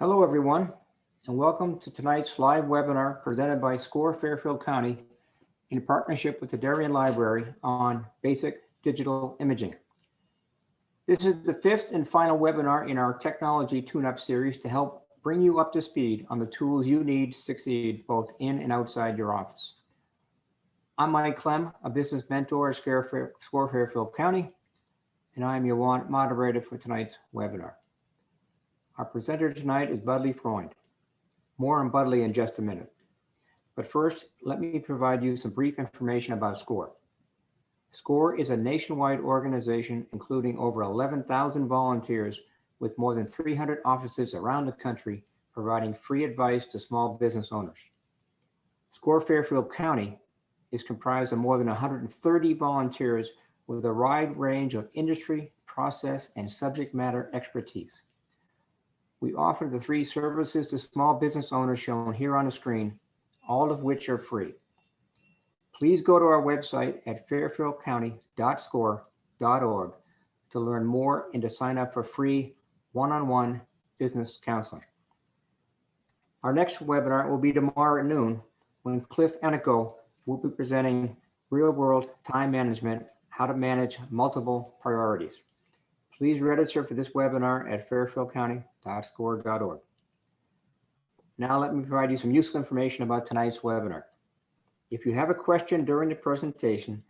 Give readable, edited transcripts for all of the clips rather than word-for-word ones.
Hello, everyone, and welcome to tonight's live webinar presented by SCORE Fairfield County in partnership with the Darien Library on basic digital imaging. This is the fifth and final webinar in our technology tune-up series to help bring you up to speed on the tools you need to succeed both in and outside your office. I'm Mike Clem, a business mentor at SCORE Fairfield County, and I am your moderator for tonight's webinar. Our presenter tonight is Freund. More on Budley in just a minute. But first, let me provide you some brief information about SCORE. SCORE is a nationwide organization including over 11,000 volunteers with more than 300 offices around the country providing free advice to small business owners. SCORE Fairfield County is comprised of more than 130 volunteers with a wide range of industry, process, and subject matter expertise. We offer the three services to small business owners shown here on the screen, all of which are free. Please go to our website at fairfieldcounty.score.org to learn more and to sign up for free one-on-one business counseling. Our next webinar will be tomorrow at noon when Cliff Enico will be presenting real-world time management, how to manage multiple priorities. Please register for this webinar at fairfieldcounty.score.org. Now let me provide you some useful information about tonight's webinar. If you have a question during the presentation,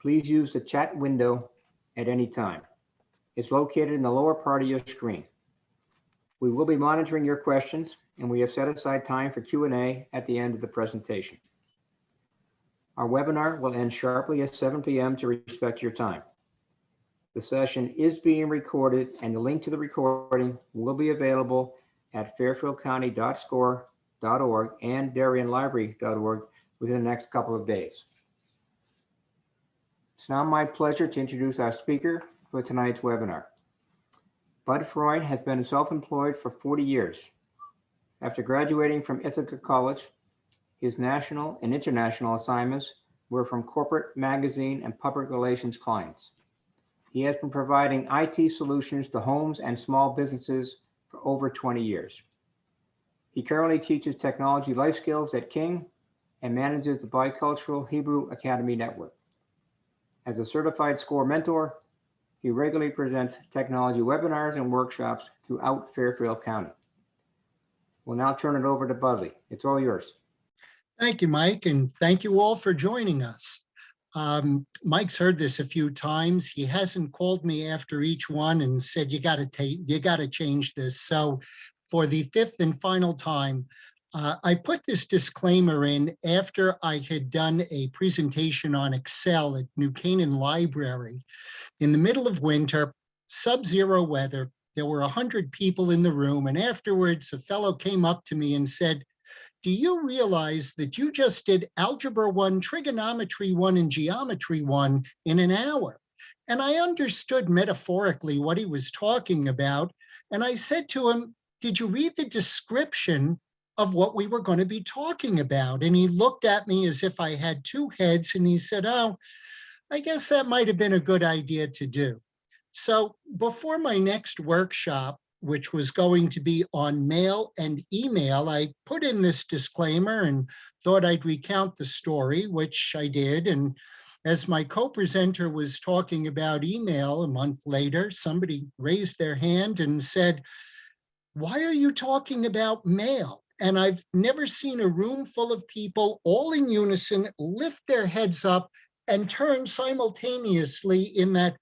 please use the chat window at any time. It's located in the lower part of your screen. We will be monitoring your questions, and we have set aside time for Q&A at the end of the presentation. Our webinar will end sharply at 7 p.m. to respect your time. The session is being recorded, and the link to the recording will be available at fairfieldcounty.score.org and darienlibrary.org within the next couple of days. It's now my pleasure to introduce our speaker for tonight's webinar. Freund has been self-employed for 40 years. After graduating from Ithaca College, his national and international assignments were from corporate, magazine, and public relations clients. He has been providing IT solutions to homes and small businesses for over 20 years. He currently teaches technology life skills at King and manages the Bicultural Hebrew Academy Network. As a certified SCORE mentor, he regularly presents technology webinars and workshops throughout Fairfield County. We'll now turn it over to Budley. It's all yours. Thank you, Mike, and thank you all for joining us. Mike's heard this a few times. He hasn't called me after each one and said, you got to change this. So for the fifth and final time, I put this disclaimer in after I had done a presentation on Excel at New Canaan Library in the middle of winter, sub-zero weather. There were 100 people in the room, and afterwards a fellow came up to me and said, do you realize that you just did Algebra 1, Trigonometry 1, and Geometry 1 in an hour? And I understood metaphorically what he was talking about. And I said to him, did you read the description of what we were going to be talking about? And he looked at me as if I had two heads, and he said, oh, I guess that might have been a good idea to do. So before my next workshop, which was going to be on mail and email, I put in this disclaimer and thought I'd recount the story, which I did. And as my co-presenter was talking about email a month later, somebody raised their hand and said, why are you talking about mail? And I've never seen a room full of people all in unison lift their heads up and turn simultaneously in that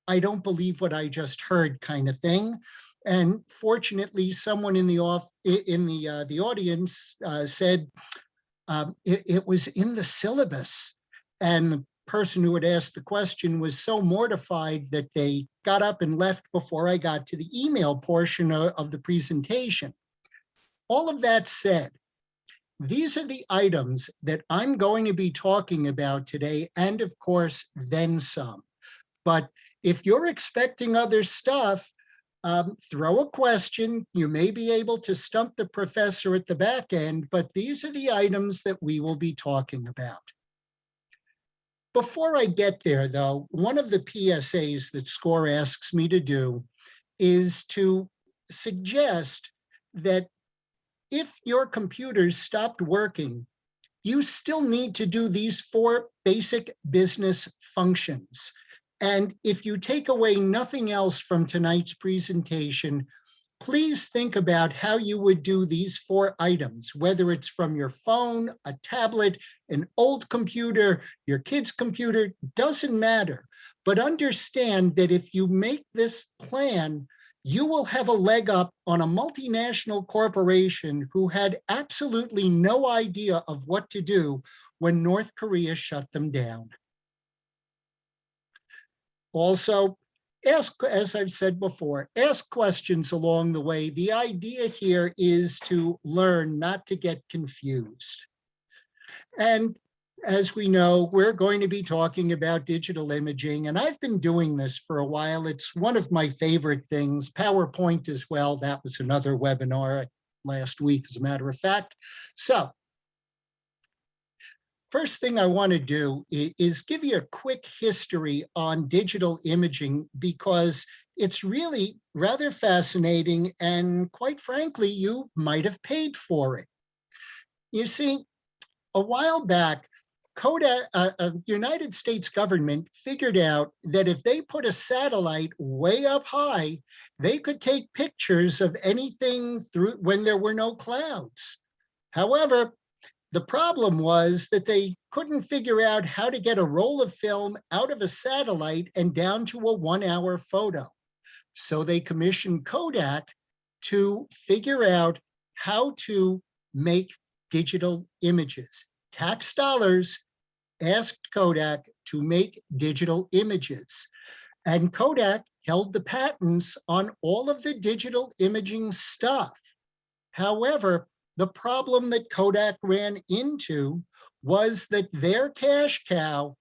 I don't believe what I just heard kind of thing. And fortunately, someone in the audience said it was in the syllabus. And the person who had asked the question was so mortified that they got up and left before I got to the email portion of the presentation. All of that said, these are the items that I'm going to be talking about today, and of course, then some. But if you're expecting other stuff, throw a question. You may be able to stump the professor at the back end, but these are the items that we will be talking about. Before I get there, though, one of the PSAs that SCORE asks me to do is to suggest that if your computers stopped working, you still need to do these 4 basic business functions. And if you take away nothing else from tonight's presentation, please think about how you would do these 4 items, whether it's from your phone, a tablet, an old computer, your kid's computer, doesn't matter. But understand that if you make this plan, you will have a leg up on a multinational corporation who had absolutely no idea of what to do when North Korea shut them down. Also, ask, as I've said before, ask questions along the way. The idea here is to learn, not to get confused. And as we know, we're going to be talking about digital imaging, and I've been doing this for a while. It's one of my favorite things. PowerPoint as well. That was another webinar last week, as a matter of fact. So first thing I want to do is give you a quick history on digital imaging, because it's really rather fascinating, and quite frankly, you might have paid for it. You see, a while back, United States government figured out that if they put a satellite way up high, they could take pictures of anything through when there were no clouds. However, the problem was that they couldn't figure out how to get a roll of film out of a satellite and down to a 1-hour photo. So they commissioned Kodak to figure out how to make digital images. Tax dollars asked Kodak to make digital images, and Kodak held the patents on all of the digital imaging stuff. However, the problem that Kodak ran into was that their cash cow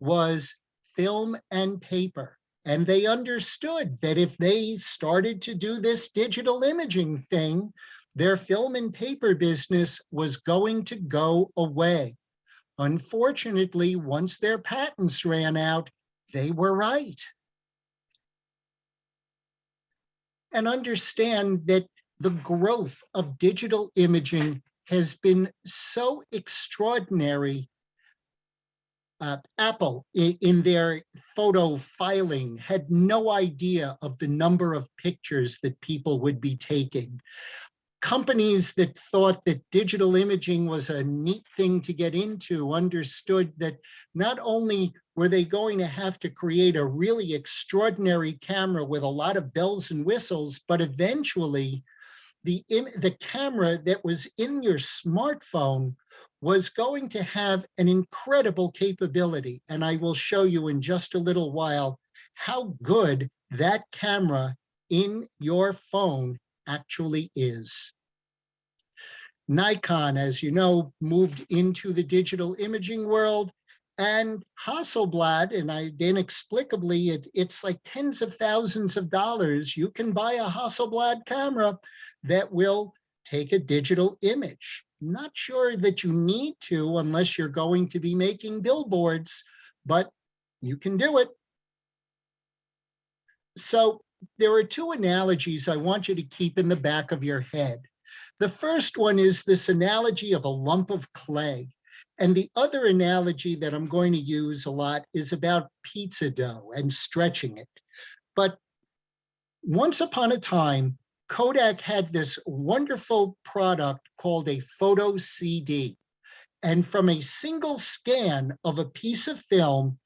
was film and paper. And they understood that if they started to do this digital imaging thing, their film and paper business was going to go away. Unfortunately, once their patents ran out, they were right. And understand that the growth of digital imaging has been so extraordinary. Apple, in their photo filing, had no idea of the number of pictures that people would be taking. Companies that thought that digital imaging was a neat thing to get into understood that not only were they going to have to create a really extraordinary camera with a lot of bells and whistles, but eventually the camera that was in your smartphone was going to have an incredible capability. And I will show you in just a little while how good that camera in your phone actually is. Nikon, as you know, moved into the digital imaging world, and Hasselblad, and inexplicably, it's like tens of thousands of dollars. You can buy a Hasselblad camera that will take a digital image. Not sure that you need to unless you're going to be making billboards, but you can do it. So there are 2 analogies I want you to keep in the back of your head. The first one is this analogy of a lump of clay. And the other analogy that I'm going to use a lot is about pizza dough and stretching it. But once upon a time, Kodak had this wonderful product called a photo CD. And from a single scan of a piece of film,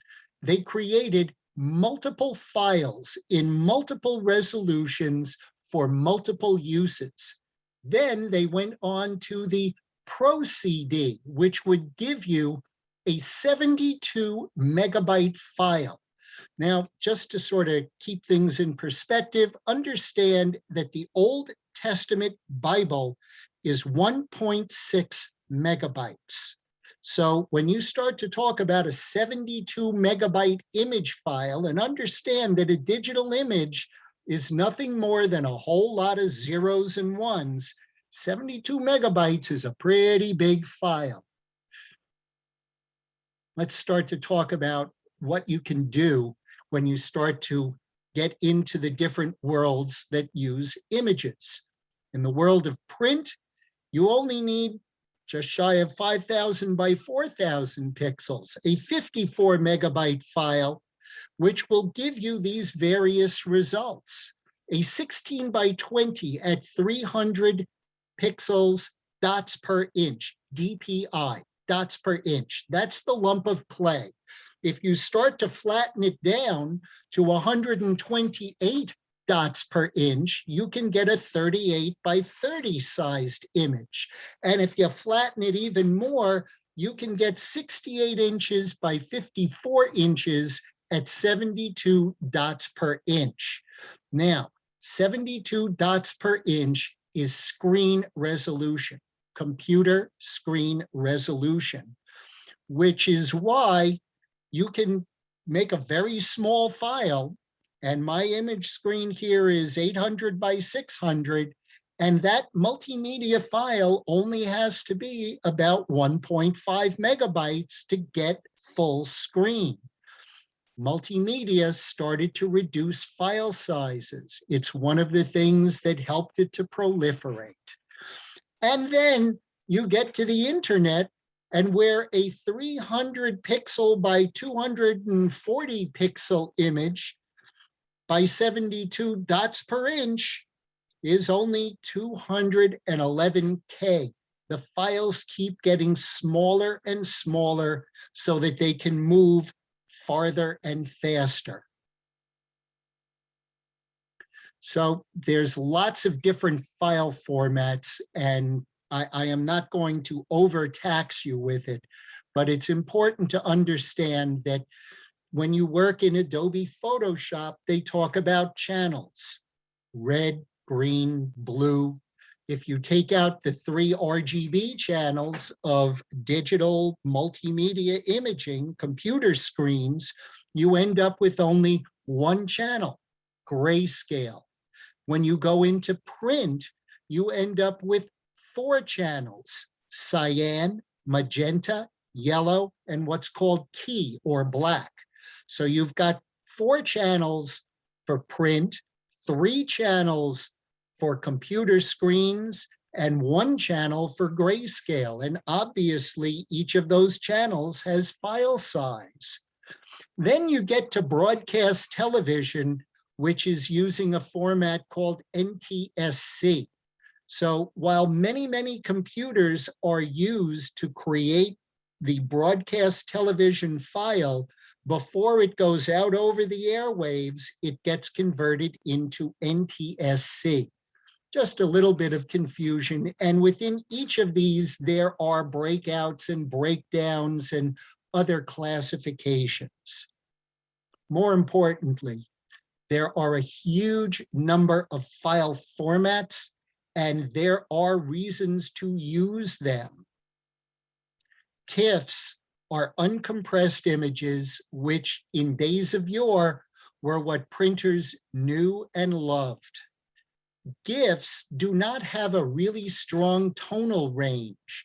they created multiple files in multiple resolutions for multiple uses. Then they went on to the Pro CD, which would give you a 72 megabyte file. Now, just to sort of keep things in perspective, understand that the Old Testament Bible is 1.6 megabytes. So when you start to talk about a 72 megabyte image file, and understand that a digital image is nothing more than a whole lot of zeros and ones, 72 megabytes is a pretty big file. Let's start to talk about what you can do when you start to get into the different worlds that use images. In the world of print, you only need just shy of 5,000 by 4,000 pixels, a 54 megabyte file, which will give you these various results. A 16 by 20 at 300 pixels, dots per inch, DPI, dots per inch. That's the lump of clay. If you start to flatten it down to 128 dots per inch, you can get a 38 by 30 sized image. And if you flatten it even more, you can get 68 inches by 54 inches at 72 dots per inch. Now, 72 dots per inch is screen resolution, computer screen resolution, which is why you can make a very small file. And my image screen here is 800 by 600. And that multimedia file only has to be about 1.5 megabytes to get full screen. Multimedia started to reduce file sizes. It's one of the things that helped it to proliferate. And then you get to the internet, and where a 300 pixel by 240 pixel image by 72 dots per inch is only 211K. The files keep getting smaller and smaller so that they can move farther and faster. So there's lots of different file formats, and I am not going to overtax you with it, but it's important to understand that when you work in Adobe Photoshop, they talk about channels: red, green, blue. If you take out the 3 RGB channels of digital multimedia imaging, computer screens, you end up with only 1 channel, grayscale. When you go into print, you end up with 4 channels: cyan, magenta, yellow, and what's called key or black. So you've got 4 channels for print, 3 channels for computer screens, and 1 channel for grayscale. And obviously, each of those channels has file size. Then you get to broadcast television, which is using a format called NTSC. So while many, many computers are used to create the broadcast television file, before it goes out over the airwaves, it gets converted into NTSC. Just a little bit of confusion. And within each of these, there are breakouts and breakdowns and other classifications. More importantly, there are a huge number of file formats, and there are reasons to use them. TIFFs are uncompressed images, which in days of yore were what printers knew and loved. GIFs do not have a really strong tonal range,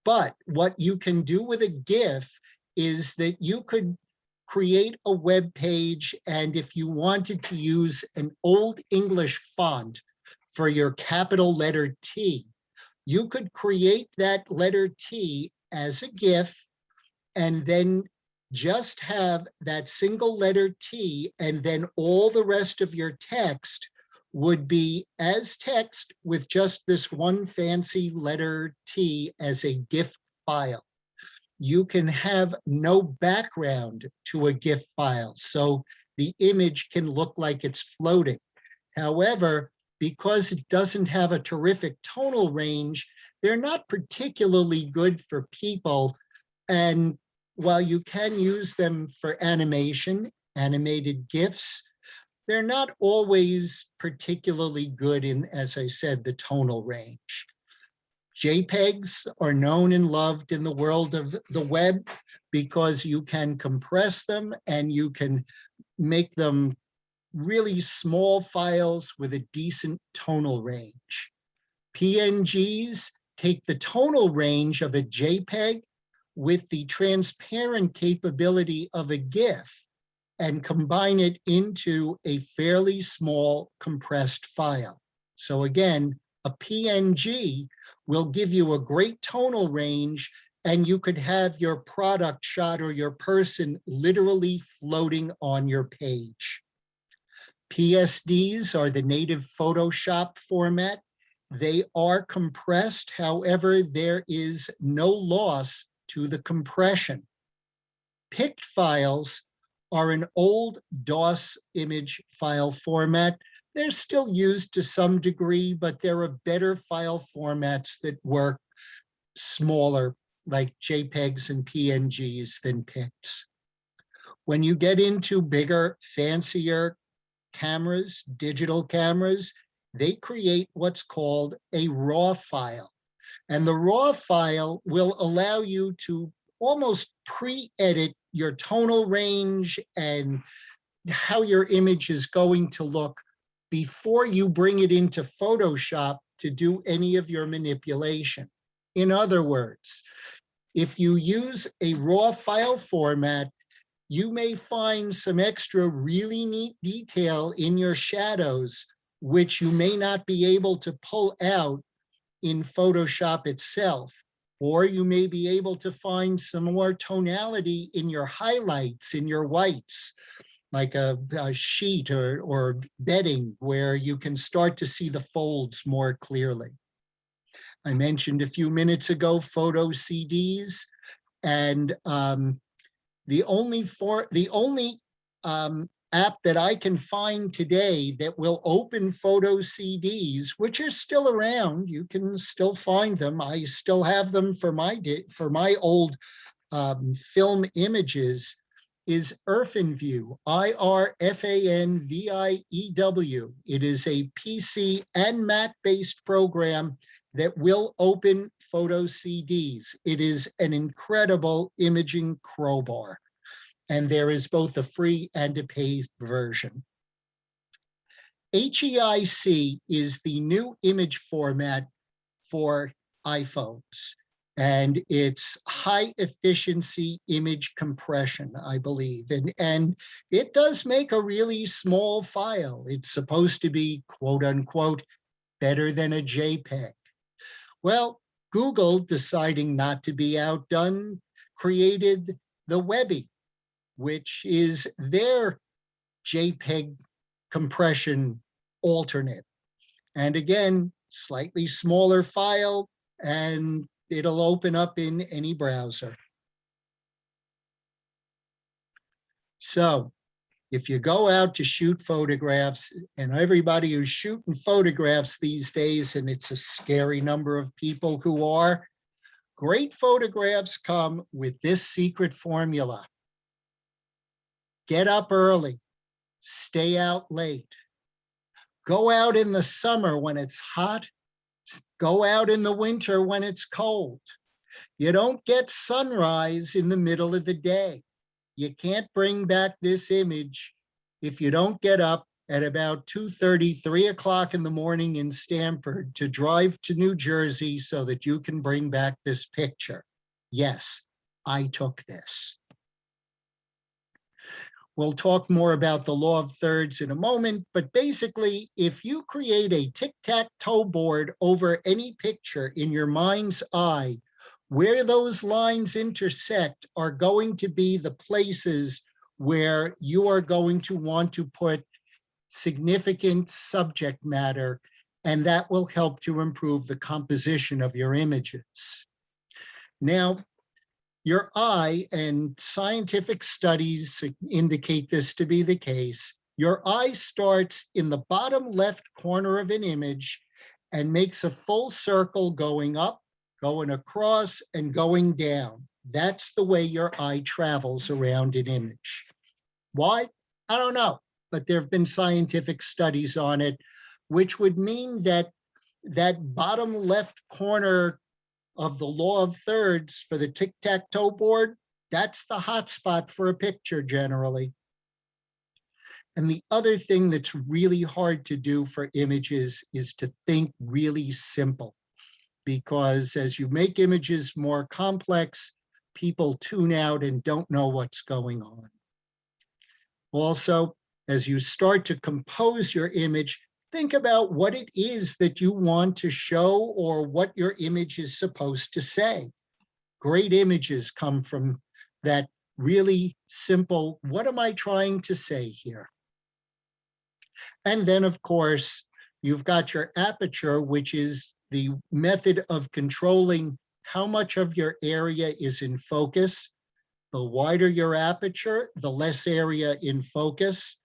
but what you can do with a GIF is that you could create a web page, and if you wanted to use an old English font for your capital letter T, you could create that letter T as a GIF and then just have that single letter T, and then all the rest of your text would be as text with just this one fancy letter T as a GIF file. You can have no background to a GIF file, so the image can look like it's floating. However, because it doesn't have a terrific tonal range, they're not particularly good for people. And while you can use them for animation, animated GIFs, they're not always particularly good in, as I said, the tonal range. JPEGs are known and loved in the world of the web because you can compress them and you can make them really small files with a decent tonal range. PNGs take the tonal range of a JPEG with the transparent capability of a GIF and combine it into a fairly small compressed file. So again, A PNG will give you a great tonal range, and you could have your product shot or your person literally floating on your page. PSDs are the native Photoshop format. They are compressed. However, there is no loss to the compression. PICT files are an old DOS image file format. They're still used to some degree, but there are better file formats that work smaller, like JPEGs and PNGs, than PICTs. When you get into bigger, fancier cameras, digital cameras, they create what's called a RAW file. And the RAW file will allow you to almost pre-edit your tonal range and how your image is going to look before you bring it into Photoshop to do any of your manipulation. In other words, if you use a RAW file format, you may find some extra really neat detail in your shadows, which you may not be able to pull out in Photoshop itself. Or you may be able to find some more tonality in your highlights, in your whites, like a sheet or bedding, where you can start to see the folds more clearly. I mentioned a few minutes ago photo CDs, and the only app that I can find today that will open photo CDs, which are still around, you can still find them. I still have them for my old film images, is IrfanView, IrfanView. It is a PC and Mac-based program that will open photo CDs. It is an incredible imaging crowbar, and there is both a free and a paid version. HEIC is the new image format for iPhones, and it's high efficiency image compression, I believe. And it does make a really small file. It's supposed to be, quote unquote, better than a JPEG. Well, Google, deciding not to be outdone, created the Webby, which is their JPEG compression alternate. And again, slightly smaller file, and it'll open up in any browser. So if you go out to shoot photographs, and everybody who's shooting photographs these days, and it's a scary number of people who are, great photographs come with this secret formula. Get up early, stay out late. Go out in the summer when it's hot, go out in the winter when it's cold. You don't get sunrise in the middle of the day. You can't bring back this image if you don't get up at about 2:30, 3 o'clock in the morning in Stamford to drive to New Jersey so that you can bring back this picture. Yes, I took this. We'll talk more about the law of thirds in a moment, but basically, if you create a tic-tac-toe board over any picture in your mind's eye, where those lines intersect are going to be the places where you are going to want to put significant subject matter, and that will help to improve the composition of your images. Now, your eye, and scientific studies indicate this to be the case, your eye starts in the bottom left corner of an image and makes a full circle going up, going across, and going down. That's the way your eye travels around an image. Why? I don't know, but there have been scientific studies on it, which would mean that that bottom left corner of the law of thirds for the tic-tac-toe board, that's the hot spot for a picture generally. And the other thing that's really hard to do for images is to think really simple, because as you make images more complex, people tune out and don't know what's going on. Also, as you start to compose your image, think about what it is that you want to show or what your image is supposed to say. Great images come from that really simple, what am I trying to say here? And then, of course, you've got your aperture, which is the method of controlling how much of your area is in focus. The wider your aperture, the less area in focus.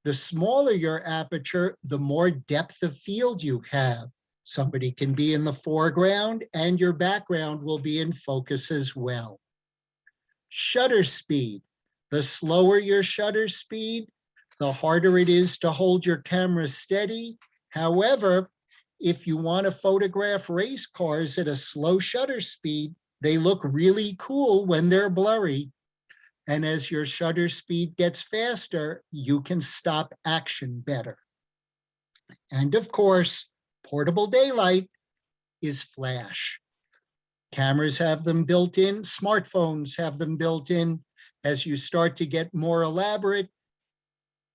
The smaller your aperture, the more depth of field you have. Somebody can be in the foreground and your background will be in focus as well. Shutter speed. The slower your shutter speed, the harder it is to hold your camera steady. However, if you want to photograph race cars at a slow shutter speed, they look really cool when they're blurry. And as your shutter speed gets faster, you can stop action better. And of course, portable daylight is flash. Cameras have them built in, smartphones have them built in. As you start to get more elaborate,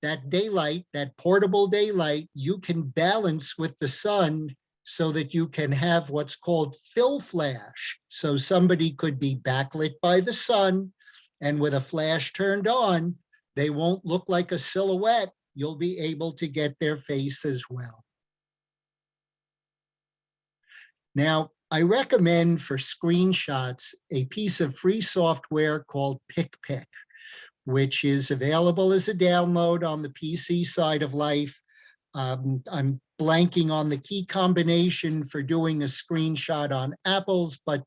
that daylight, that portable daylight, you can balance with the sun so that you can have what's called fill flash. So somebody could be backlit by the sun, and with a flash turned on, they won't look like a silhouette. You'll be able to get their face as well. Now, I recommend for screenshots a piece of free software called PicPic, which is available as a download on the PC side of life. I'm blanking on the key combination for doing a screenshot on Apples, but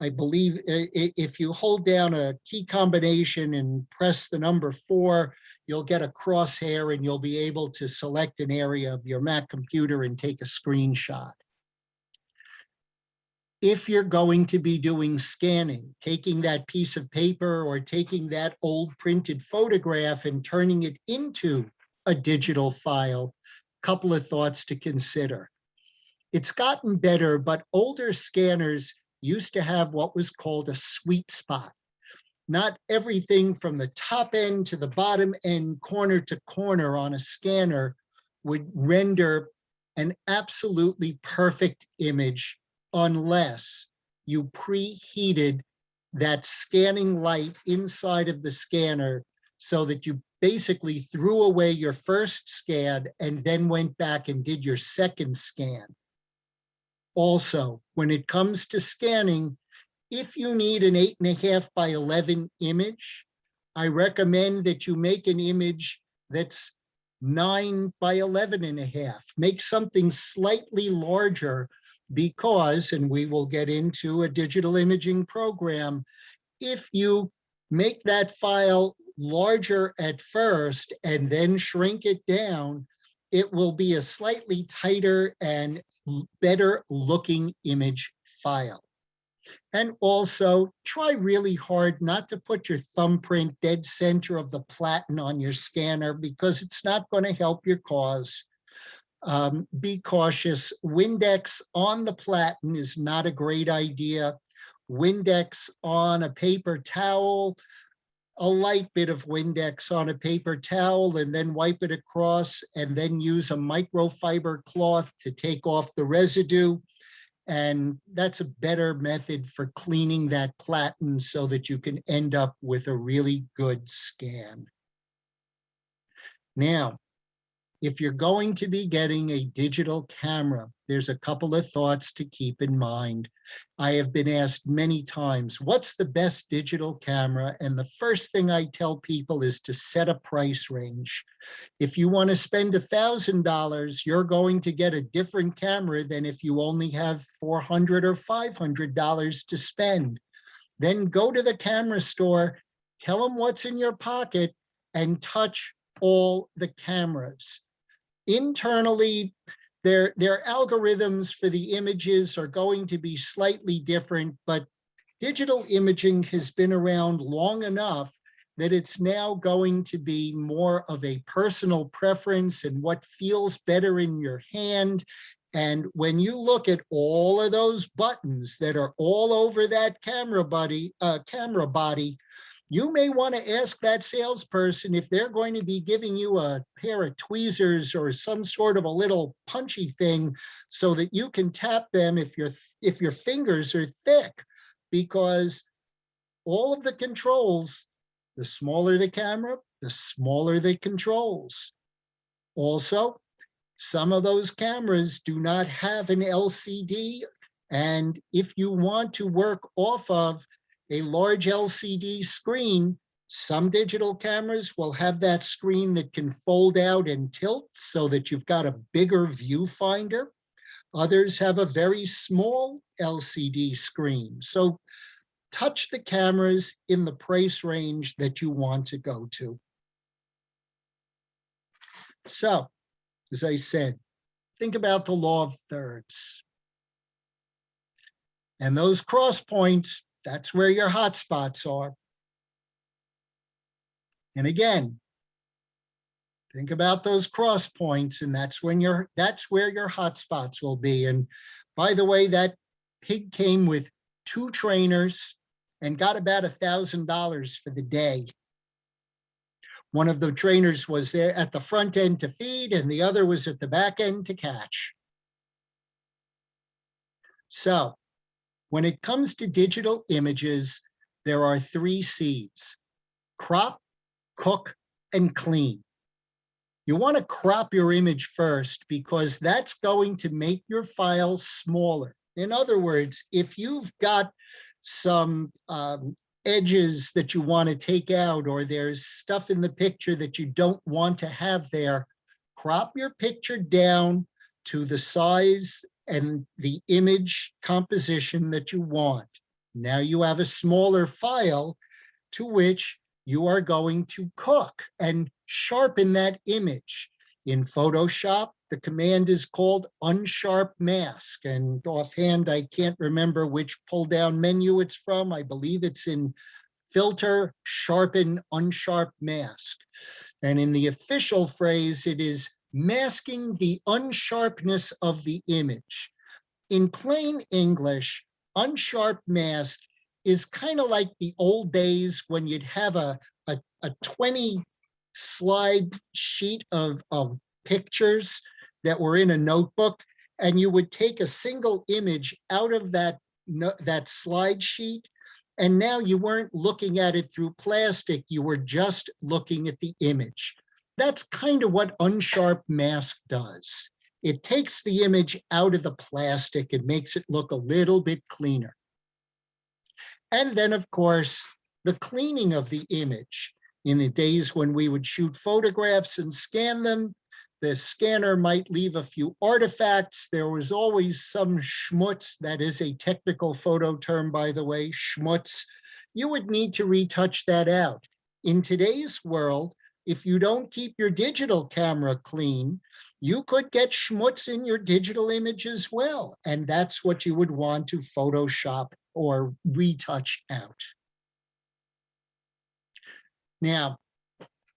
I believe if you hold down a key combination and press the number 4, you'll get a crosshair and you'll be able to select an area of your Mac computer and take a screenshot. If you're going to be doing scanning, taking that piece of paper or taking that old printed photograph and turning it into a digital file, a couple of thoughts to consider. It's gotten better, but older scanners used to have what was called a sweet spot. Not everything from the top end to the bottom end, corner to corner on a scanner would render an absolutely perfect image unless you preheated that scanning light inside of the scanner so that you basically threw away your first scan and then went back and did your second scan. Also, when it comes to scanning, if you need an 8.5 by 11 image, I recommend that you make an image that's 9 by 11.5. Make something slightly larger because, and we will get into a digital imaging program, if you make that file larger at first and then shrink it down, it will be a slightly tighter and better looking image file. And also try really hard not to put your thumbprint dead center of the platen on your scanner because it's not going to help your cause. Be cautious. Windex on the platen is not a great idea. Windex on a paper towel, a light bit of Windex on a paper towel, and then wipe it across, and then use a microfiber cloth to take off the residue. And that's a better method for cleaning that platen so that you can end up with a really good scan. Now, if you're going to be getting a digital camera, there's a couple of thoughts to keep in mind. I have been asked many times, what's the best digital camera? And the first thing I tell people is to set a price range. If you want to spend $1,000, you're going to get a different camera than if you only have $400 or $500 to spend. Then go to the camera store, tell them what's in your pocket, and touch all the cameras. Internally, their algorithms for the images are going to be slightly different, but digital imaging has been around long enough that it's now going to be more of a personal preference and what feels better in your hand. And when you look at all of those buttons that are all over that camera body, You may want to ask that salesperson if they're going to be giving you a pair of tweezers or some sort of a little punchy thing so that you can tap them if your fingers are thick, because all of the controls, the smaller the camera, the smaller the controls. Also, some of those cameras do not have an LCD, and if you want to work off of a large LCD screen, some digital cameras will have that screen that can fold out and tilt so that you've got a bigger viewfinder. Others have a very small LCD screen. So touch the cameras in the price range that you want to go to. So, as I said, think about the law of thirds. And those cross points, that's where your hot spots are. And again, think about those cross points, and that's where your hot spots will be. And by the way, that pig came with 2 trainers and got about $1,000 for the day. One of the trainers was there at the front end to feed, and the other was at the back end to catch. So when it comes to digital images, there are 3 C's: crop, cook, and clean. You want to crop your image first because that's going to make your file smaller. In other words, if you've got some edges that you want to take out, or there's stuff in the picture that you don't want to have there, crop your picture down to the size and the image composition that you want. Now you have a smaller file to which you are going to cook and sharpen that image. In Photoshop, the command is called unsharp mask. And offhand, I can't remember which pull-down menu it's from. I believe it's in filter, sharpen, unsharp mask. And in the official phrase, it is masking the unsharpness of the image. In plain English, unsharp mask is kind of like the old days when you'd have a 20 slide sheet of pictures that were in a notebook, and you would take a single image out of that slide sheet, and now you weren't looking at it through plastic, you were just looking at the image. That's kind of what unsharp mask does. It takes the image out of the plastic and makes it look a little bit cleaner. And then, of course, the cleaning of the image. In the days when we would shoot photographs and scan them, the scanner might leave a few artifacts. There was always some schmutz. That is a technical photo term, by the way, schmutz. You would need to retouch that out. In today's world, if you don't keep your digital camera clean, you could get schmutz in your digital image as well. And that's what you would want to Photoshop or retouch out. Now,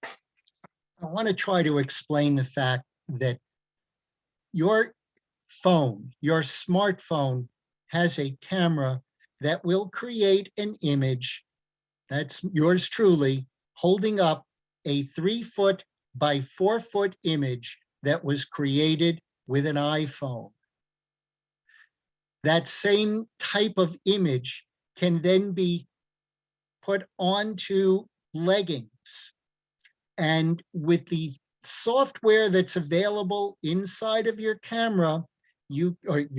I want to try to explain the fact that your phone, your smartphone, has a camera that will create an image, that's yours truly, holding up a 3-foot by 4-foot image that was created with an iPhone. That same type of image can then be put onto leggings. And with the software that's available inside of your camera, inside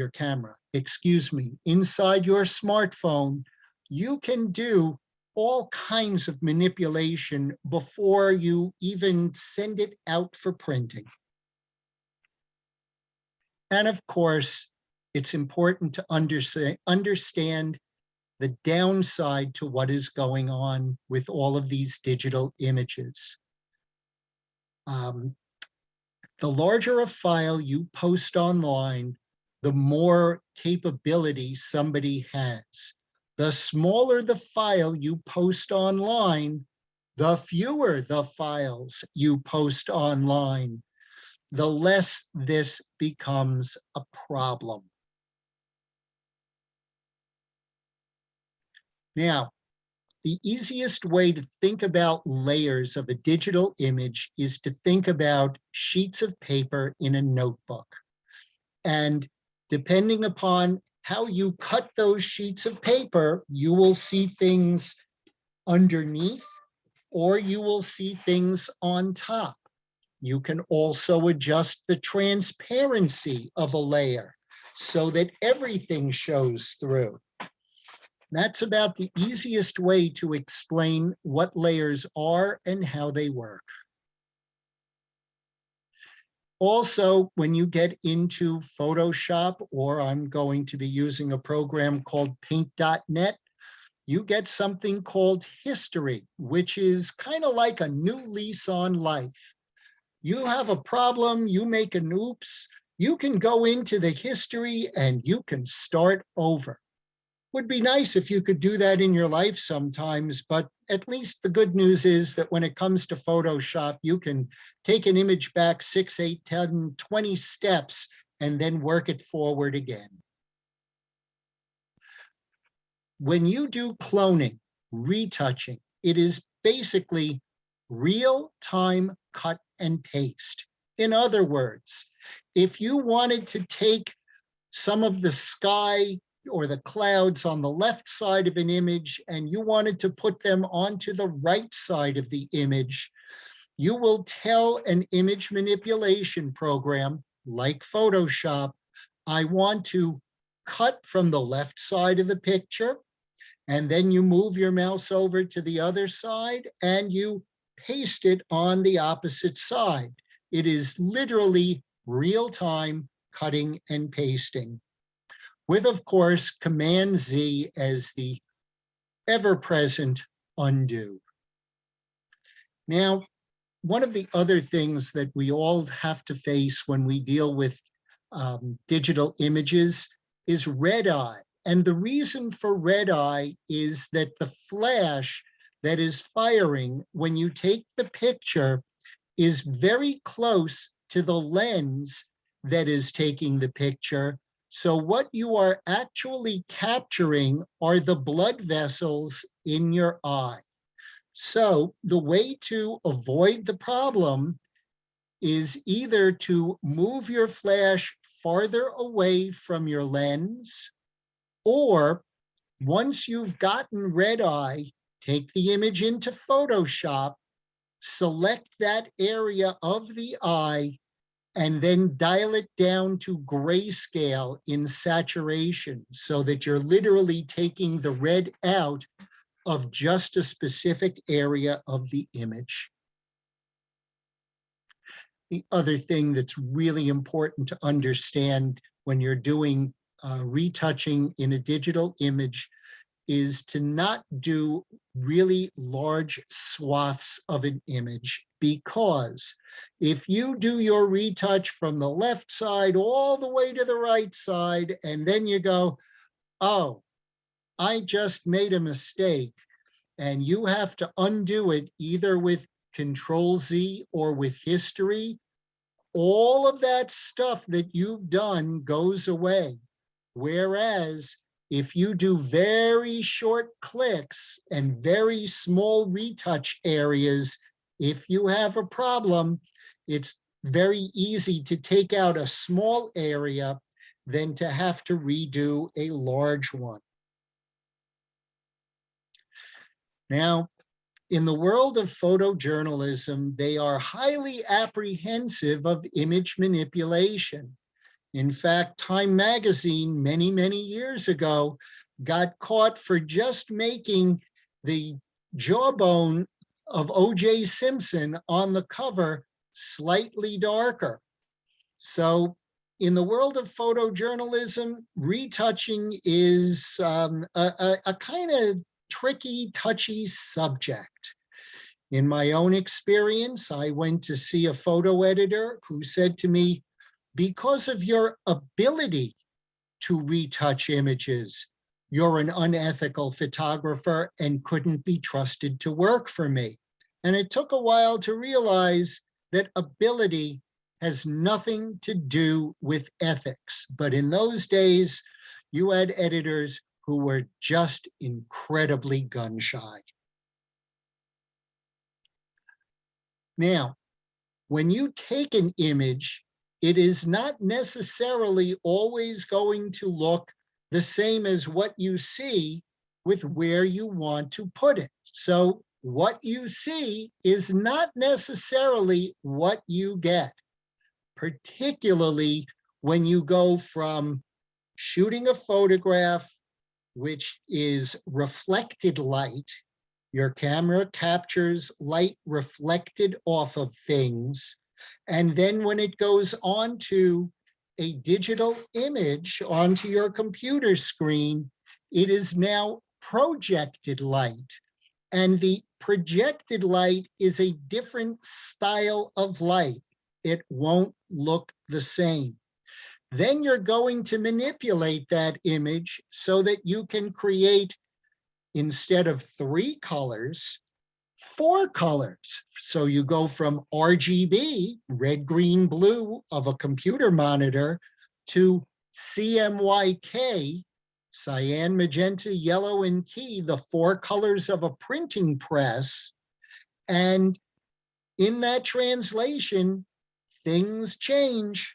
your smartphone, you can do all kinds of manipulation before you even send it out for printing. And of course, it's important to understand the downside to what is going on with all of these digital images. The larger a file you post online, the more capability somebody has. The smaller the file you post online, the fewer the files you post online, the less this becomes a problem. Now, the easiest way to think about layers of a digital image is to think about sheets of paper in a notebook. And depending upon how you cut those sheets of paper, you will see things underneath or you will see things on top. You can also adjust the transparency of a layer so that everything shows through. That's about the easiest way to explain what layers are and how they work. Also, when you get into Photoshop, or I'm going to be using a program called Paintnet, you get something called history, which is kind of like a new lease on life. You have a problem, you make an oops, you can go into the history and you can start over. Would be nice if you could do that in your life sometimes, but at least the good news is that when it comes to Photoshop, you can take an image back 6, 8, 10, 20 steps and then work it forward again. When you do cloning, retouching, it is basically real-time cut and paste. In other words, if you wanted to take some of the sky or the clouds on the left side of an image and you wanted to put them onto the right side of the image, you will tell an image manipulation program like Photoshop, I want to cut from the left side of the picture, and then you move your mouse over to the other side and you paste it on the opposite side. It is literally real-time cutting and pasting, with, of course, Command Z as the ever-present undo. Now, one of the other things that we all have to face when we deal with digital images is red eye. And the reason for red eye is that the flash that is firing when you take the picture is very close to the lens that is taking the picture. So what you are actually capturing are the blood vessels in your eye. So the way to avoid the problem is either to move your flash farther away from your lens, or once you've gotten red eye, take the image into Photoshop, select that area of the eye, and then dial it down to grayscale in saturation so that you're literally taking the red out of just a specific area of the image. The other thing that's really important to understand when you're doing retouching in a digital image is to not do really large swaths of an image, because if you do your retouch from the left side all the way to the right side, and then you go, oh, I just made a mistake, and you have to undo it either with Control Z or with history, all of that stuff that you've done goes away. Whereas if you do very short clicks and very small retouch areas, if you have a problem, it's very easy to take out a small area than to have to redo a large one. Now, in the world of photojournalism, they are highly apprehensive of image manipulation. In fact, Time magazine many, many years ago got caught for just making the jawbone of O.J. Simpson on the cover slightly darker. So in the world of photojournalism, retouching is a kind of tricky, touchy subject. In my own experience, I went to see a photo editor who said to me, because of your ability to retouch images, you're an unethical photographer and couldn't be trusted to work for me. And it took a while to realize that ability has nothing to do with ethics. But in those days, you had editors who were just incredibly gun shy. Now, when you take an image, it is not necessarily always going to look the same as what you see with where you want to put it. So what you see is not necessarily what you get, particularly when you go from shooting a photograph, which is reflected light. Your camera captures light reflected off of things. And then when it goes onto a digital image onto your computer screen, it is now projected light. And the projected light is a different style of light. It won't look the same. Then you're going to manipulate that image so that you can create, instead of 3 colors, 4 colors. So you go from RGB, red, green, blue of a computer monitor, to CMYK, cyan, magenta, yellow, and key, the 4 colors of a printing press. And in that translation, things change.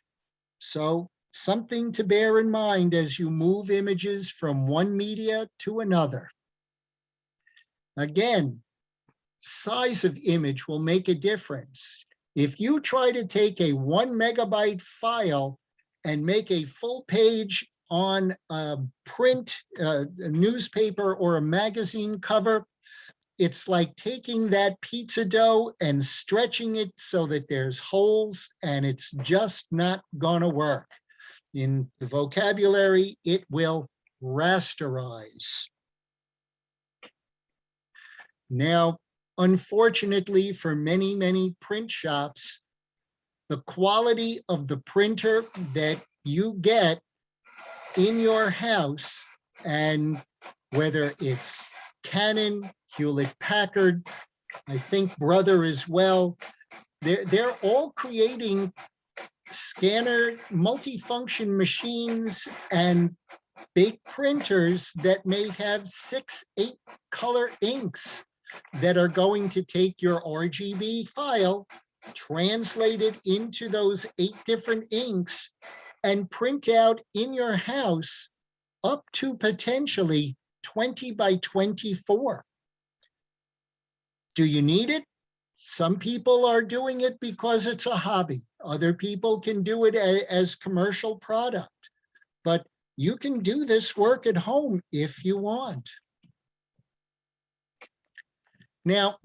So something to bear in mind as you move images from one media to another. Again, size of image will make a difference. If you try to take a 1 megabyte file and make a full page on a print, a newspaper or a magazine cover, it's like taking that pizza dough and stretching it so that there's holes, and it's just not gonna work. In the vocabulary, it will rasterize. Now, unfortunately, for many, many print shops, the quality of the printer that you get in your house, and whether it's Canon, Hewlett Packard, I think Brother as well, they're all creating scanner multifunction machines and big printers that may have 6, 8 color inks that are going to take your RGB file, translate it into those 8 different inks, and print out in your house up to potentially 20 by 24. Do you need it? Some people are doing it because it's a hobby. Other people can do it as commercial product. But you can do this work at home if you want. Now,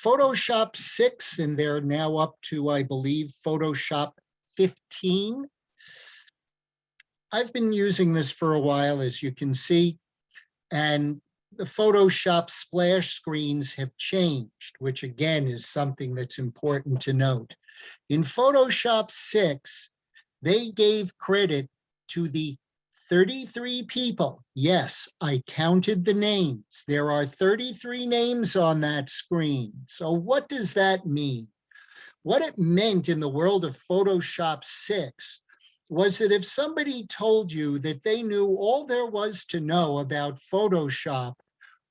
Photoshop 6, and they're now up to, I believe, Photoshop 15. I've been using this for a while, as you can see, and the Photoshop splash screens have changed, which again is something that's important to note. In Photoshop 6, they gave credit to the 33 people. Yes, I counted the names. There are 33 names on that screen. So what does that mean? What it meant in the world of Photoshop 6 was that if somebody told you that they knew all there was to know about Photoshop,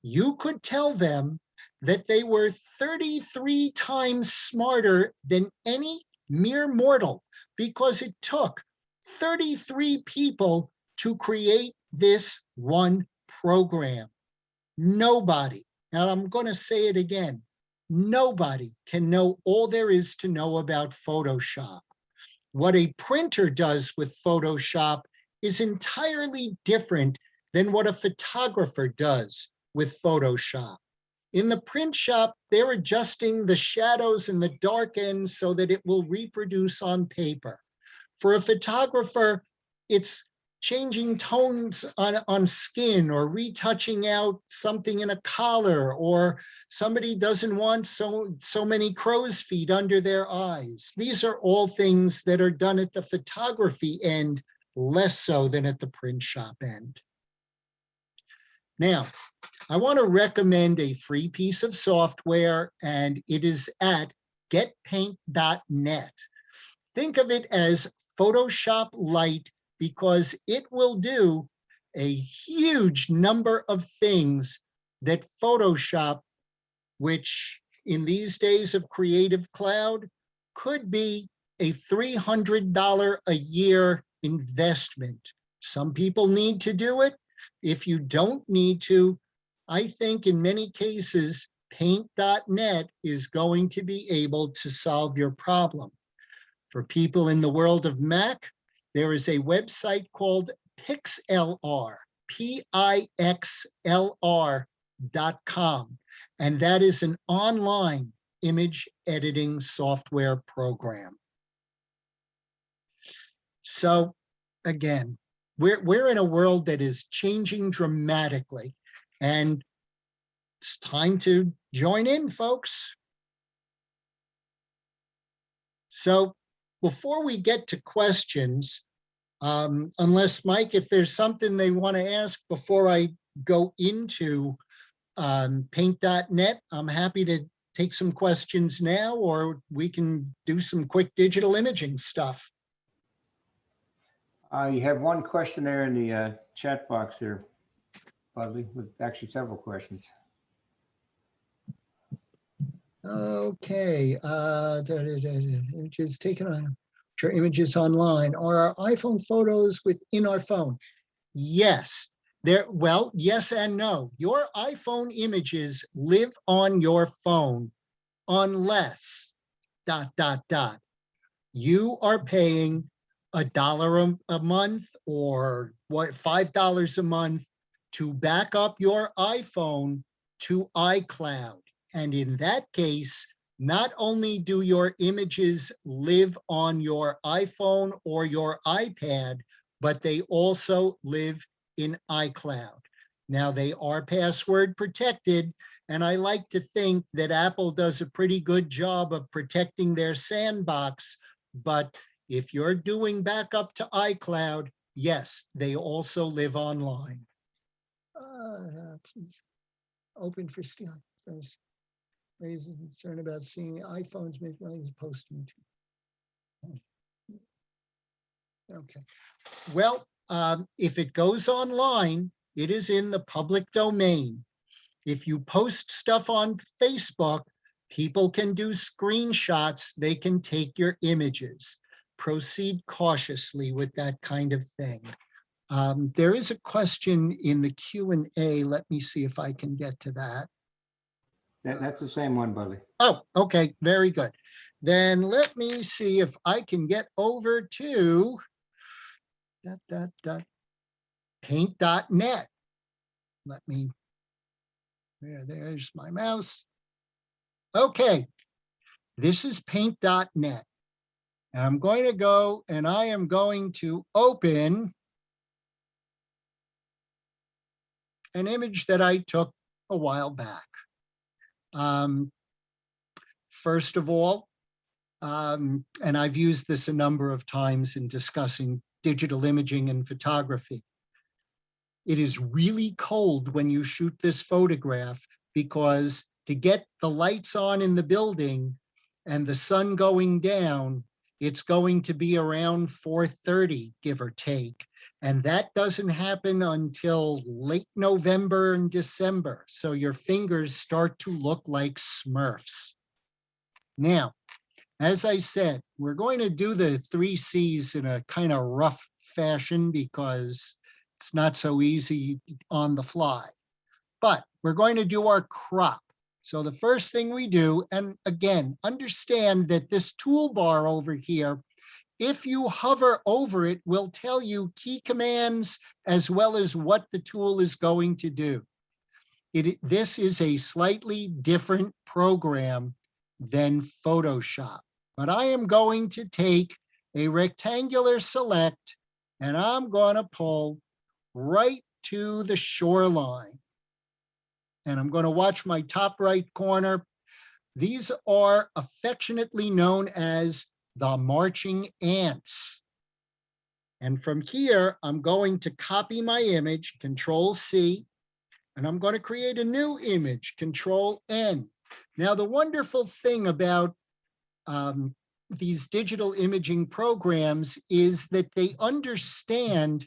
you could tell them that they were 33 times smarter than any mere mortal, because it took 33 people to create this one program. Nobody, and I'm going to say it again, nobody can know all there is to know about Photoshop. What a printer does with Photoshop is entirely different than what a photographer does with Photoshop. In the print shop, they're adjusting the shadows and the dark ends so that it will reproduce on paper. For a photographer, it's changing tones on skin, or retouching out something in a collar, or somebody doesn't want so many crow's feet under their eyes. These are all things that are done at the photography end, less so than at the print shop end. Now, I want to recommend a free piece of software, and it is at getpaint.net. Think of it as Photoshop Lite, because it will do a huge number of things that Photoshop, which in these days of Creative Cloud could be a $300 a year investment. Some people need to do it. If you don't need to, I think in many cases, Paint.net is going to be able to solve your problem. For people in the world of Mac, there is a website called Pixlr, Pixlr.com, and that is an online image editing software program. So again, we're in a world that is changing dramatically, and it's time to join in, folks. So before we get to questions, unless Mike, if there's something they want to ask before I go into Paint.net, I'm happy to take some questions now, or we can do some quick digital imaging stuff. You have one question there in the chat box there, Budley, with actually several questions. Okay, images taken on, sure, images online. Are our iPhone photos within our phone? Yes. Well, yes and no. Your iPhone images live on your phone unless ... You are paying $1 a month or what, $5 a month to back up your iPhone to iCloud. And in that case, not only do your images live on your iPhone or your iPad, but they also live in iCloud. Now, they are password protected, and I like to think that Apple does a pretty good job of protecting their sandbox. But if you're doing backup to iCloud, yes, they also live online. Please open for stealing. Raises concern about seeing iPhones make millions posting to. Okay. Well, if it goes online, it is in the public domain. If you post stuff on Facebook, people can do screenshots. They can take your images. Proceed cautiously with that kind of thing. There is a question in the Q&A. Let me see if I can get to that. That's the same one, Budley. Oh, okay, very good. Then let me see if I can get over to Paint.net. Let me, there's my mouse. Okay, this is Paint.net. And I'm going to go and I am going to open an image that I took a while back. First of all, and I've used this a number of times in discussing digital imaging and photography. It is really cold when you shoot this photograph because to get the lights on in the building and the sun going down, it's going to be around 4:30, give or take. And that doesn't happen until late November and December. So your fingers start to look like Smurfs. Now, as I said, we're going to do the 3 C's in a kind of rough fashion because it's not so easy on the fly. But we're going to do our crop. So the first thing we do, and again, understand that this toolbar over here, if you hover over it, will tell you key commands as well as what the tool is going to do. This is a slightly different program than Photoshop. But I am going to take a rectangular select and I'm going to pull right to the shoreline. And I'm going to watch my top right corner. These are affectionately known as the marching ants. And from here, I'm going to copy my image, Control C, and I'm going to create a new image, Control N. Now, the wonderful thing about these digital imaging programs is that they understand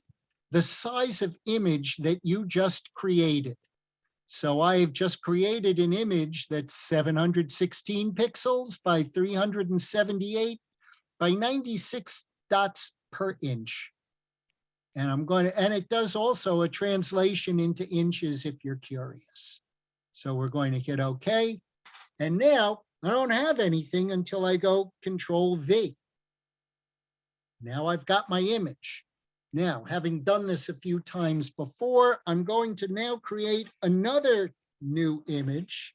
the size of image that you just created. So I've just created an image that's 716 pixels by 378 by 96 dots per inch. And and it does also a translation into inches if you're curious. So we're going to hit OK. And now I don't have anything until I go Control V. Now I've got my image. Now, having done this a few times before, I'm going to now create another new image.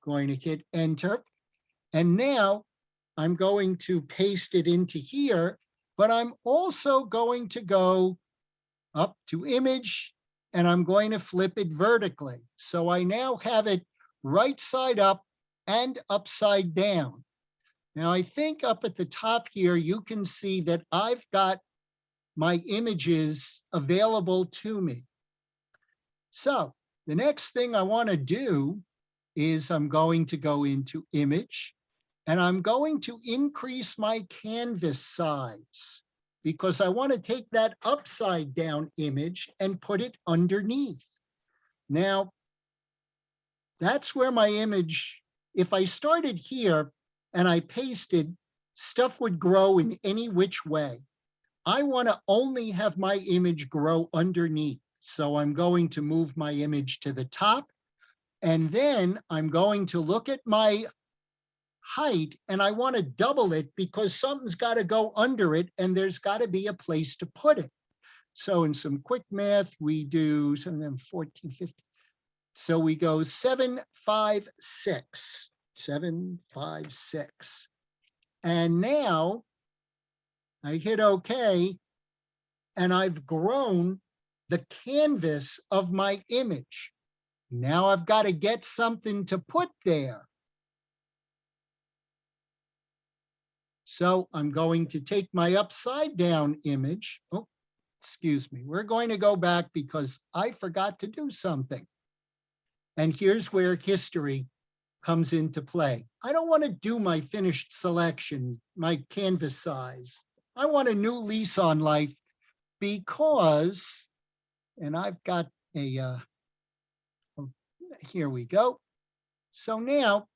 Going to hit Enter. And now I'm going to paste it into here, but I'm also going to go up to Image, and I'm going to flip it vertically. So I now have it right side up and upside down. Now, I think up at the top here, you can see that I've got my images available to me. So the next thing I want to do is I'm going to go into Image, and I'm going to increase my canvas size because I want to take that upside down image and put it underneath. Now, that's where my image, if I started here and I pasted, stuff would grow in any which way. I want to only have my image grow underneath. So I'm going to move my image to the top, and then I'm going to look at my height, and I want to double it because something's got to go under it, and there's got to be a place to put it. So in some quick math, we do something 14, 15. So we go 7, 5, 6, 7, 5, 6. And now I hit OK, and I've grown the canvas of my image. Now I've got to get something to put there. So I'm going to take my upside down image. Oh, excuse me. We're going to go back because I forgot to do something. And here's where history comes into play. I don't want to do my finished selection, my canvas size. I want a new lease on life because, and I've got a, here we go. So now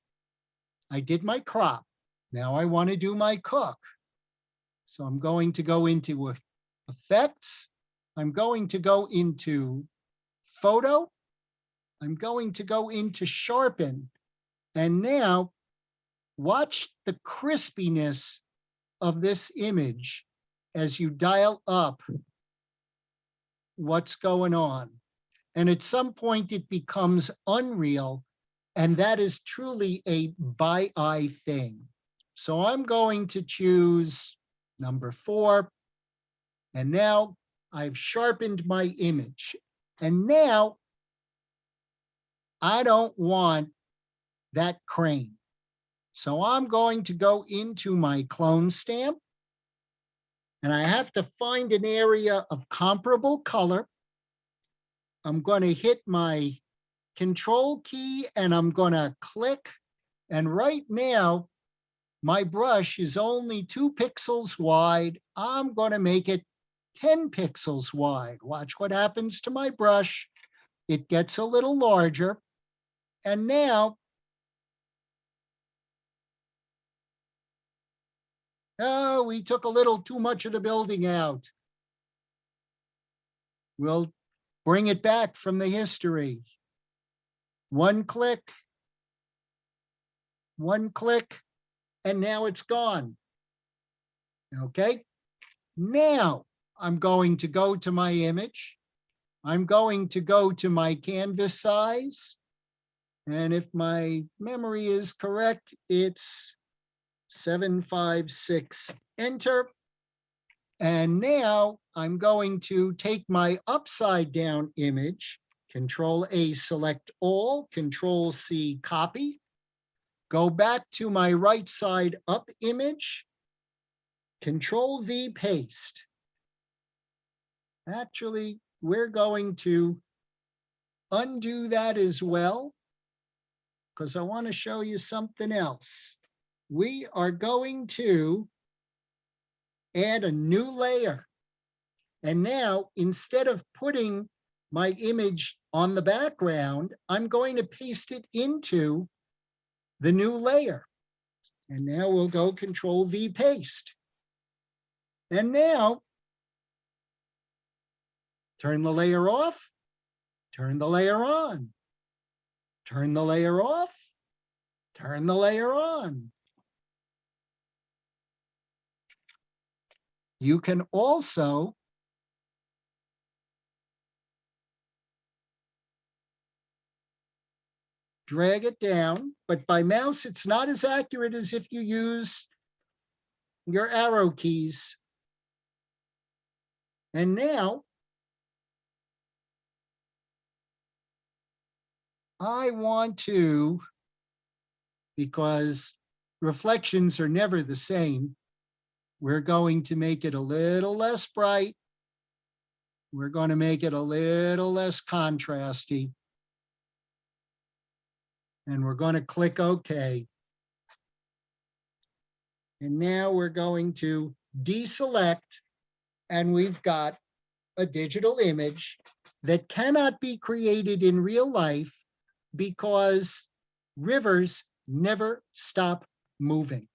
I did my crop. Now I want to do my cook. So I'm going to go into effects. I'm going to go into photo. I'm going to go into sharpen. And now watch the crispiness of this image as you dial up what's going on. And at some point it becomes unreal, and that is truly a by eye thing. So I'm going to choose number 4, and now I've sharpened my image. And now I don't want that crane. So I'm going to go into my clone stamp, and I have to find an area of comparable color. I'm going to hit my Control key, and I'm going to click. And right now, my brush is only 2 pixels wide. I'm going to make it 10 pixels wide. Watch what happens to my brush. It gets a little larger. And now, oh, we took a little too much of the building out. We'll bring it back from the history. One click, and now it's gone. Okay, now I'm going to go to my image. I'm going to go to my canvas size. And if my memory is correct, it's 756, enter. And now I'm going to take my upside down image, Control A, select all, Control C, copy, go back to my right side up image, Control V, paste. Actually, we're going to undo that as well, because I want to show you something else. We are going to add a new layer. And now, instead of putting my image on the background, I'm going to paste it into the new layer. And now we'll go Control V paste. And now turn the layer off, turn the layer on, turn the layer off, turn the layer on. You can also drag it down, but by mouse, it's not as accurate as if you use your arrow keys. And now I want to, because reflections are never the same, we're going to make it a little less bright. We're going to make it a little less contrasty. And we're going to click OK. And now we're going to deselect, and we've got a digital image that cannot be created in real life because rivers never stop moving.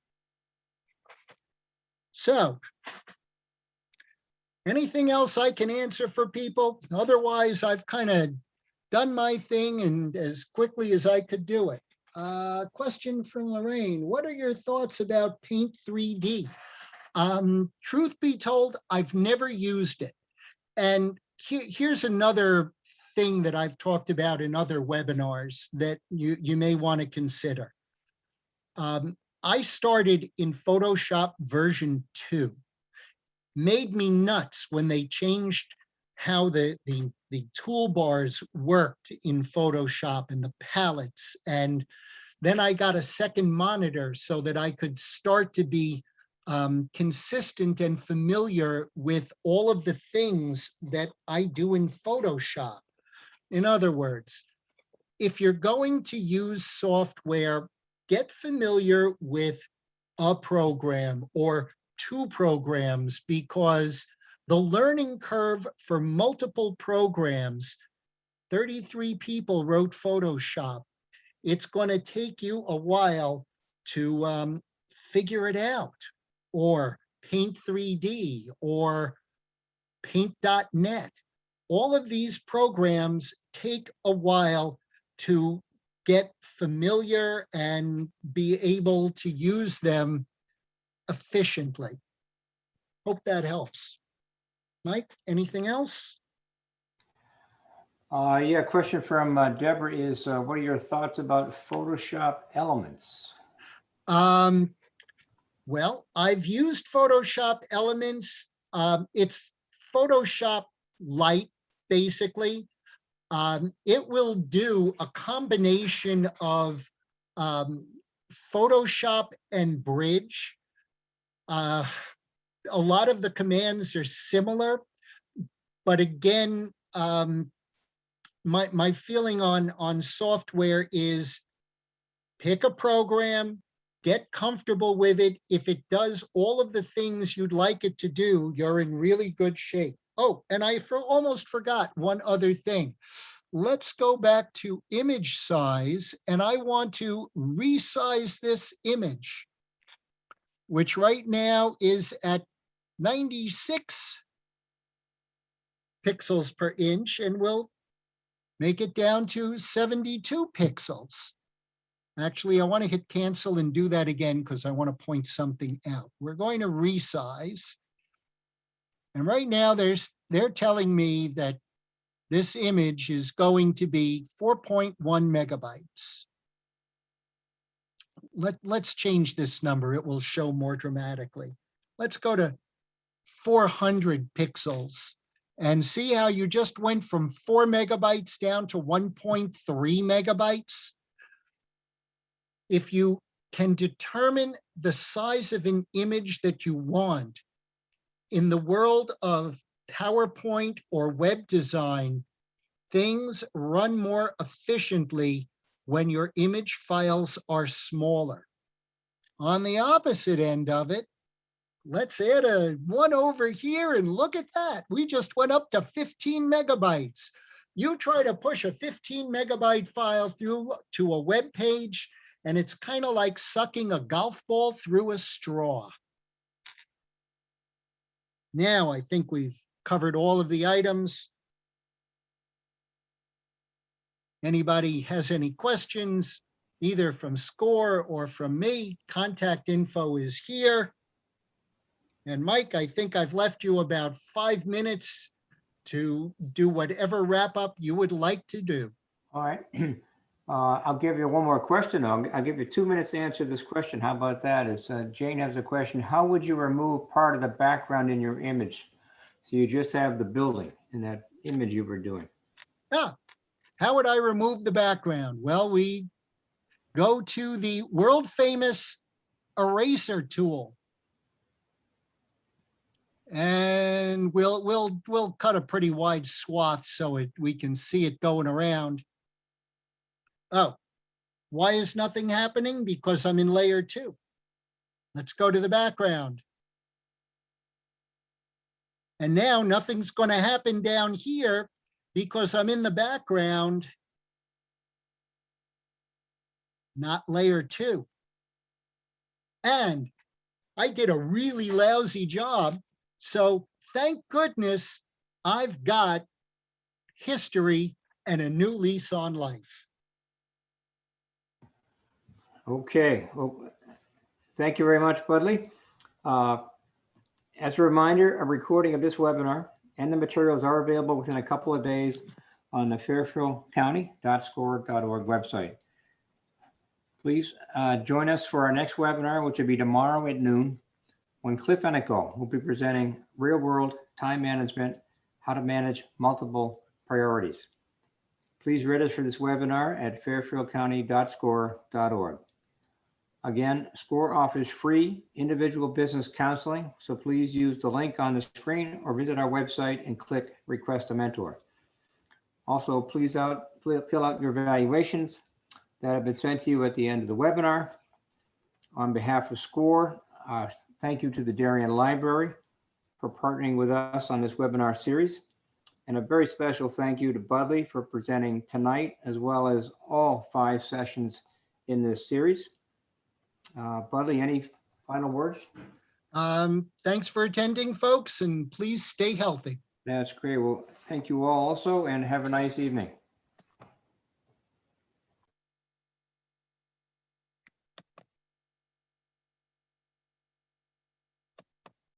So, anything else I can answer for people? Otherwise, I've kind of done my thing and as quickly as I could do it. Question from Lorraine. What are your thoughts about Paint 3D? Truth be told, I've never used it. And here's another thing that I've talked about in other webinars that you may want to consider. I started in Photoshop version 2. Made me nuts when they changed how the toolbars worked in Photoshop and the palettes. And then I got a second monitor so that I could start to be consistent and familiar with all of the things that I do in Photoshop. In other words, if you're going to use software, get familiar with a program or 2 programs, because the learning curve for multiple programs, 33 people wrote Photoshop. It's going to take you a while to figure it out, or Paint 3D or Paint.net. All of these programs take a while to get familiar and be able to use them efficiently. Hope that helps. Mike, anything else? Yeah, question from Deborah is, what are your thoughts about Photoshop Elements? Well, I've used Photoshop Elements. It's Photoshop Lite, basically. It will do a combination of Photoshop and Bridge. A lot of the commands are similar, but again, my feeling on software is pick a program, get comfortable with it. If it does all of the things you'd like it to do, you're in really good shape. Oh, and I almost forgot one other thing. Let's go back to image size, and I want to resize this image, which right now is at 96 pixels per inch, and we'll make it down to 72 pixels. Actually, I want to hit cancel and do that again because I want to point something out. We're going to resize. And right now they're telling me that this image is going to be 4.1 megabytes. Let's change this number. It will show more dramatically. Let's go to 400 pixels and see how you just went from 4 megabytes down to 1.3 megabytes. If you can determine the size of an image that you want in the world of PowerPoint or web design, things run more efficiently when your image files are smaller. On the opposite end of it, let's add a 1 over here and look at that. We just went up to 15 megabytes. You try to push a 15 megabyte file through to a web page, and it's kind of like sucking a golf ball through a straw. Now, I think we've covered all of the items. Anybody has any questions, either from SCORE or from me, contact info is here. And Mike, I think I've left you about 5 minutes to do whatever wrap up you would like to do. All right. I'll give you one more question. I'll give you 2 minutes to answer this question. How about that? Jane has a question. How would you remove part of the background in your image? So you just have the building in that image you were doing. Ah, how would I remove the background? Well, we go to the world famous eraser tool. And we'll cut a pretty wide swath so we can see it going around. Oh, why is nothing happening? Because I'm in layer 2. Let's go to the background. And now nothing's going to happen down here because I'm in the background, not layer 2. And I did a really lousy job. So thank goodness I've got history and a new lease on life. Okay. Well, thank you very much, Budley. As a reminder, a recording of this webinar and the materials are available within a couple of days on the fairfieldcounty.score.org website. Please join us for our next webinar, which will be tomorrow at noon, when Cliff Enico will be presenting real-world time management, how to manage multiple priorities. Please register for this webinar at fairfieldcounty.score.org. Again, SCORE offers free individual business counseling, so please use the link on the screen or visit our website and click Request a Mentor. Also, please fill out your evaluations that have been sent to you at the end of the webinar. On behalf of SCORE, thank you to the Darien Library for partnering with us on this webinar series. And a very special thank you to Budley for presenting tonight, as well as all 5 sessions in this series. Budley, any final words? Thanks for attending, folks, and please stay healthy. That's great. Well, thank you all also, and have a nice evening.